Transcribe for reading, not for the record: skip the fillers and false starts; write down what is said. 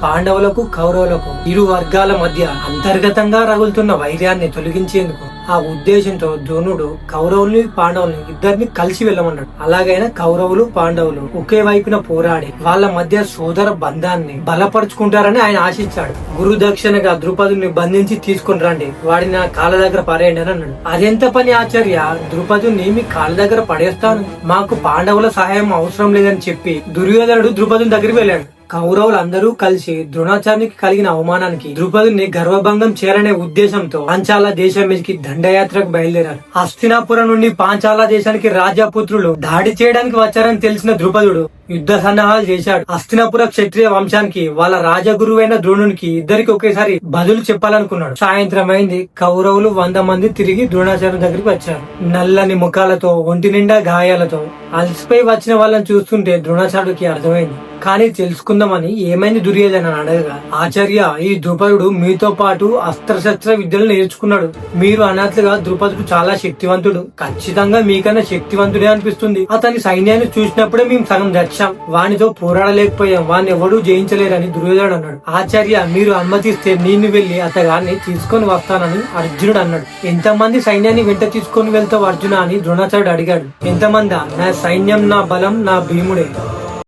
పాండవులకు కౌరవులకు ఇరు వర్గాల మధ్య అంతర్గతంగా రగులుతున్న వైర్యాన్ని తొలగించేందుకు ఆ ఉద్దేశంతో ద్రోణుడు కౌరవుల్ని పాండవుల్ని ఇద్దరిని కలిసి వెళ్ళమన్నాడు. అలాగైనా కౌరవులు పాండవులు ఒకే వైపున పోరాడి వాళ్ళ మధ్య సోదర బంధాన్ని బలపరుచుకుంటారని ఆయన ఆశించాడు. గురు దక్షిణగా ద్రుపదుని బంధించి తీసుకుని రండి, వాడిని నా కాళ్ళ దగ్గర పడేయండి అని అన్నాడు. అదెంత పని ఆచార్య, ద్రుపదుని మీ కాళ్ళ దగ్గర పడేస్తాను, మాకు పాండవుల సహాయం అవసరం లేదని చెప్పి దుర్యోధనుడు ద్రుపదుని దగ్గరికి వెళ్ళాడు. కౌరవులందరూ కలిసి ద్రోణాచార్యునికి కలిగిన అవమానానికి ద్రుపదుని గర్వభంగం చేరనే ఉద్దేశంతో పాంచాల దేశం మీదకి దండయాత్రకు బయలుదేరారు. హస్తినాపురం నుండి పాంచాల దేశానికి రాజపుత్రులు దాడి చేయడానికి వచ్చారని తెలిసిన ద్రుపదుడు యుద్ధ సన్నాహాలు చేశాడు. హస్తినాపుర క్షత్రియ వంశానికి వాళ్ళ రాజగురువైన ద్రోణునికి ఇద్దరికి ఒకేసారి బదులు చెప్పాలనుకున్నాడు. సాయంత్రం అయింది. కౌరవులు 100 మంది తిరిగి ద్రోణాచార్య దగ్గరికి వచ్చారు. నల్లని ముఖాలతో, ఒంటి నిండా గాయాలతో అలసిపోయి వచ్చిన వాళ్ళని చూస్తుంటే ద్రోణాచార్యుడికి అర్థమైంది. కానీ తెలుసుకుందామని ఏమైంది దుర్యోధన అడగగా, ఆచార్య, ఈ ద్రుపదుడు మీతో పాటు అస్త్రశస్త్ర విద్యలు నేర్చుకున్నాడు. మీరు అన్నట్లుగా ద్రుపదుడు చాలా శక్తివంతుడు, ఖచ్చితంగా మీకన్నా శక్తివంతుడే అనిపిస్తుంది. అతని సైన్యాన్ని చూసినప్పుడే మేము సగం తెచ్చాం, వానితో పోరాడలేకపోయాం, వాడిని ఎవడూ జయించలేరని దుర్యోధనుడు అన్నాడు. ఆచార్య, మీరు అనుమతిస్తే నేను వెళ్లి అతగాన్ని తీసుకొని వస్తానని అర్జునుడు అన్నాడు. ఎంతమంది సైన్యాన్ని వెంట తీసుకొని వెళ్తావు అర్జున అని ద్రోణాచార్యుడు అడిగాడు. ఎంతమందా? నా సైన్యం, నా బలం, నా భీముడే.